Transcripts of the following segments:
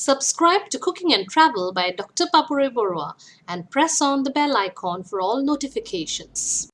Subscribe to Cooking and Travel by Dr. Papori Barooah and press on the bell icon for all notifications.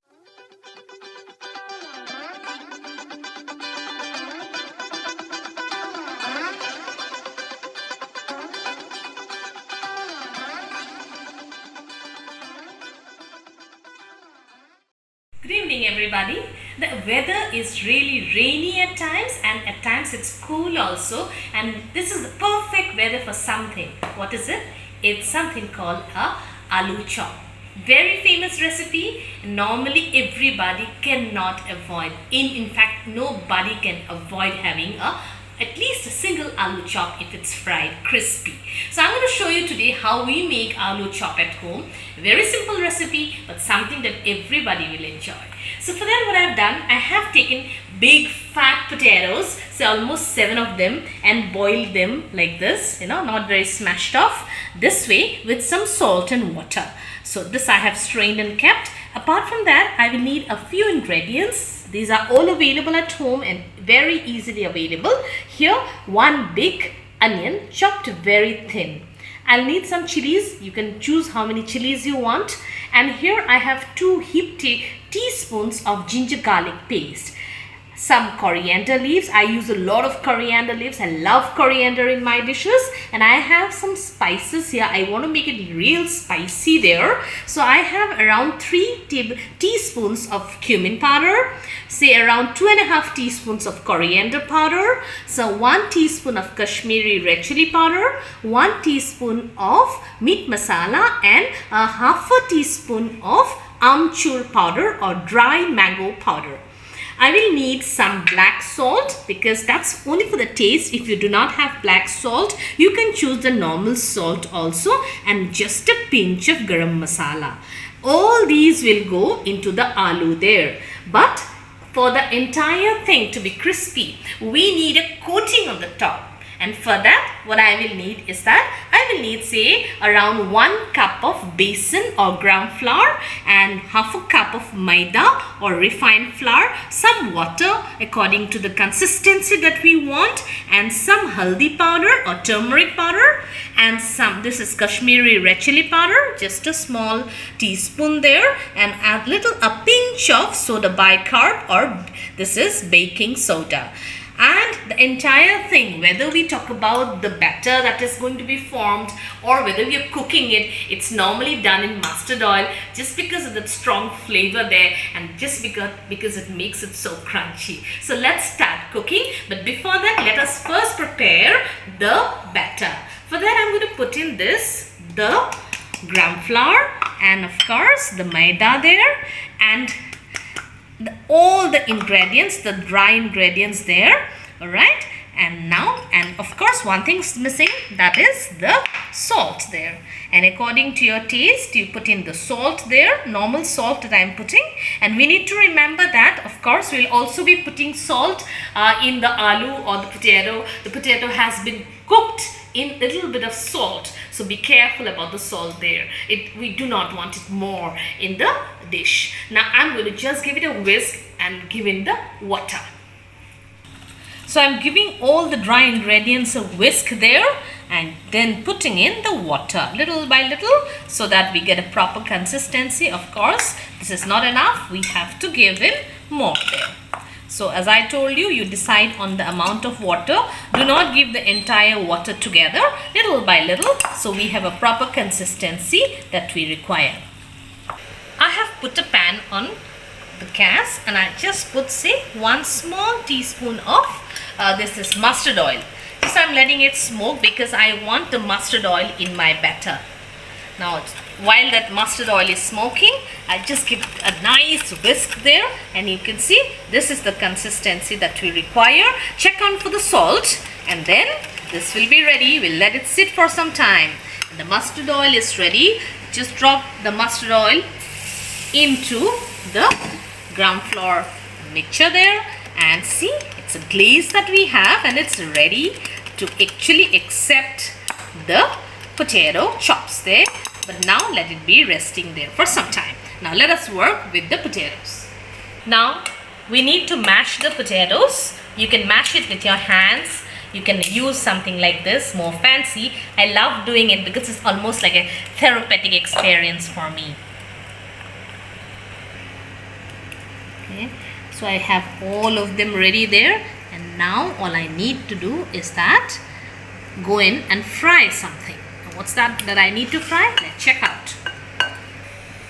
Good evening, everybody. The weather is really rainy at times, and at times it's cool also, and this is the perfect weather for something. What is it? It's something called a aloo chop. Very famous recipe. Normally everybody cannot avoid. In fact, nobody can avoid having at least a single aloo chop if it's fried crispy. So I'm going to show you today how we make aloo chop at home. Very simple recipe, but something that everybody will enjoy. So for that, what I've done, I have taken big fat potatoes, so almost 7 of them, and boiled them like this, not very smashed off, this way with some salt and water. So this I have strained and kept. Apart from that, I will need a few ingredients. These are all available at home and very easily available. Here, 1 big onion chopped very thin. I'll need some chilies. You can choose how many chilies you want. And here I have 2 heaped teaspoons of ginger garlic paste. Some coriander leaves. I use a lot of coriander leaves. I love coriander in my dishes. And I have some spices here. I want to make it real spicy there. So I have around 3 teaspoons of cumin powder. Say around 2.5 teaspoons of coriander powder. So 1 teaspoon of Kashmiri red chili powder. 1 teaspoon of meat masala. And a half a teaspoon of amchur powder or dry mango powder. I will need some black salt because that's only for the taste. If you do not have black salt, you can choose the normal salt also, and just a pinch of garam masala. All these will go into the aloo there. But for the entire thing to be crispy, we need a coating on the top. And for that, what I will need is that I will need, say, around 1 cup of besan or gram flour and half a cup of maida or refined flour, some water according to the consistency that we want, and some haldi powder or turmeric powder, and this is Kashmiri red chili powder, just a small teaspoon there, and a pinch of soda bicarb, or this is baking soda. And the entire thing, whether we talk about the batter that is going to be formed or whether we are cooking it, it's normally done in mustard oil just because of the strong flavor there, and just because it makes it so crunchy. So let's start cooking. But before that, let us first prepare the batter. For that, I'm going to put in the gram flour, and of course the maida there, and all the ingredients, the dry ingredients there. All right, and now, and of course one thing's missing, that is the salt there, and according to your taste you put in the salt there, normal salt that I'm putting. And we need to remember that of course we'll also be putting salt in the aloo or the potato. The potato has been cooked in a little bit of salt, so be careful about the salt there. We do not want it more in the dish. Now I'm going to just give it a whisk and give in the water. So I'm giving all the dry ingredients a whisk there and then putting in the water little by little so that we get a proper consistency. Of course, this is not enough. We have to give in more there. So as I told you, you decide on the amount of water. Do not give the entire water together, little by little, so we have a proper consistency that we require. I have put a pan on the gas and I just put, say, 1 small teaspoon of this is mustard oil. So I'm letting it smoke because I want the mustard oil in my batter. Now while that mustard oil is smoking, I just give a nice whisk there, and you can see this is the consistency that we require. Check on for the salt, and then this will be ready. We'll let it sit for some time. And the mustard oil is ready. Just drop the mustard oil into the gram flour mixture there, and see, it's a glaze that we have, and it's ready to actually accept the potato chops there. But now let it be resting there for some time. Now let us work with the potatoes. Now we need to mash the potatoes. You can mash it with your hands. you can use something like this, more fancy. I love doing it because it's almost like a therapeutic experience for me. Okay, so I have all of them ready there, and now all I need to do is that go in and fry something. What's that I need to fry? Let's check out.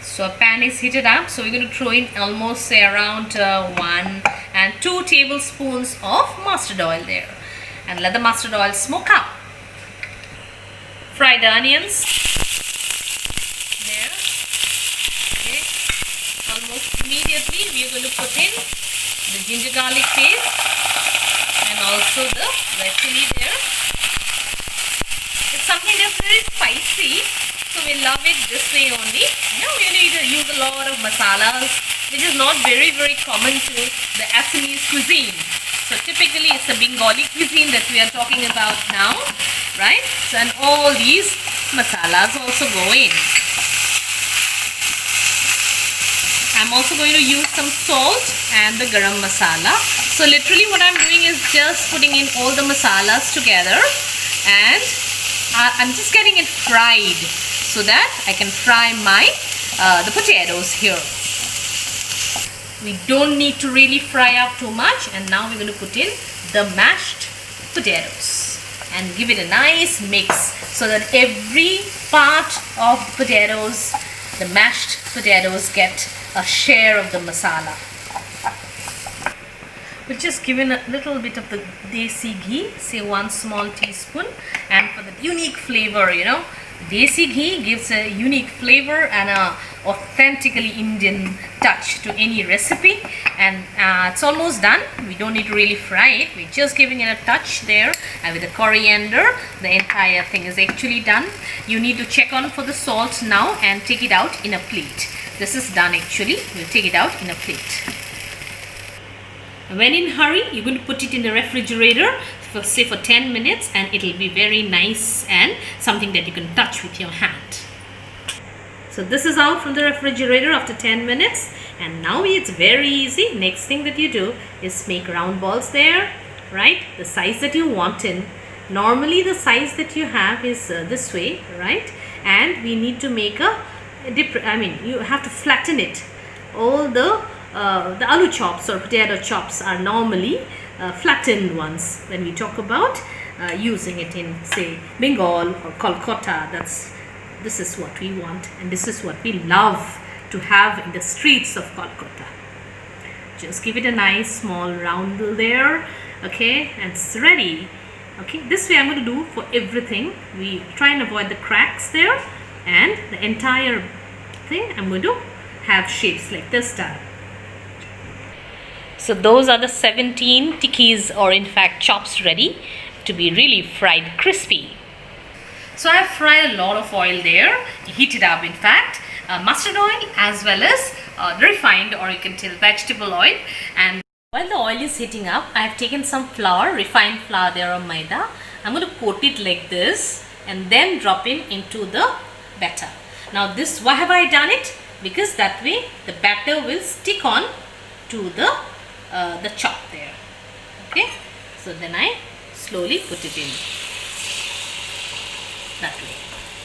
So a pan is heated up, so we're going to throw in almost say around 1 and 2 tablespoons of mustard oil there, and let the mustard oil smoke up. Fry the onions there. Okay, almost immediately we are going to put in the ginger garlic paste and also the red chili there. It's something that's very spicy, so we love it this way only. We need to use a lot of masalas, which is not very common to the Assamese cuisine. So typically it's the Bengali cuisine that we are talking about now, right? So, and all these masalas also go in. I'm also going to use some salt and the garam masala. So literally what I'm doing is just putting in all the masalas together, and I'm just getting it fried so that I can fry my the potatoes here. We don't need to really fry up too much, and now we're going to put in the mashed potatoes and give it a nice mix so that every part of the potatoes, the mashed potatoes, get a share of the masala. We'll just give in a little bit of the Desi Ghee, say 1 small teaspoon, and for the unique flavor, Desi Ghee gives a unique flavor and a authentically Indian touch to any recipe. And it's almost done. We don't need to really fry it. We're just giving it a touch there, and with the coriander, the entire thing is actually done. You need to check on for the salt now and take it out in a plate. This is done actually. We'll take it out in a plate. When in hurry, you're going to put it in the refrigerator for say for 10 minutes, and it'll be very nice and something that you can touch with your hand. So this is out from the refrigerator after 10 minutes, and now it's very easy. Next thing that you do is make round balls there, right? The size that you want in. Normally the size that you have is this way, right? And we need to make you have to flatten it. All the aloo chops or potato chops are normally flattened ones when we talk about using it in say Bengal or Kolkota. This is what we want, and this is what we love to have in the streets of Kolkata. Just give it a nice small roundel there, okay, and it's ready. Okay, this way I'm going to do for everything. We try and avoid the cracks there, and the entire thing I'm going to have shapes like this done. So those are the 17 tikkis, or in fact chops, ready to be really fried crispy. So I have fried a lot of oil there, heated up in fact, mustard oil as well as the refined, or you can tell vegetable oil. And while the oil is heating up, I have taken some flour, refined flour there, or maida. I'm going to coat it like this and then drop it into the batter. Now this, why have I done it? Because that way the batter will stick on to the chop there. Okay, so then I slowly put it in that way.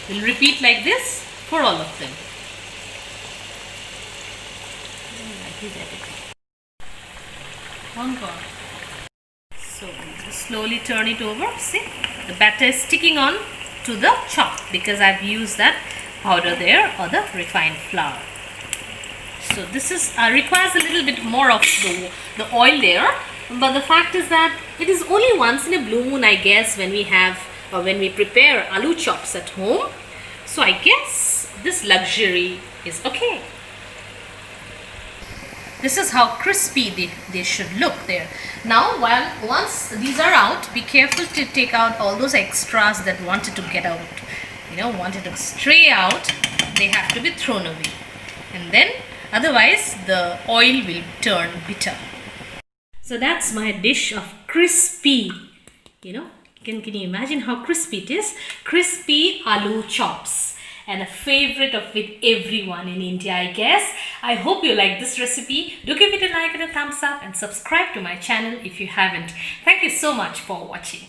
We'll repeat like this for all of them. So we'll just slowly turn it over. See, the batter is sticking on to the chop because I've used that powder there, or the refined flour. So this is requires a little bit more of the oil there, but the fact is that it is only once in a blue moon, I guess, when we have or when we prepare aloo chops at home. So I guess this luxury is okay. This is how crispy they should look there. Now once these are out, be careful to take out all those extras that wanted to get out, wanted to stray out. They have to be thrown away, and then otherwise the oil will turn bitter. So that's my dish of crispy, can you imagine how crispy it is? Crispy aloo chops, and a favorite of with everyone in India, I guess. I hope you like this recipe. Do give it a like and a thumbs up, and subscribe to my channel if you haven't. Thank you so much for watching.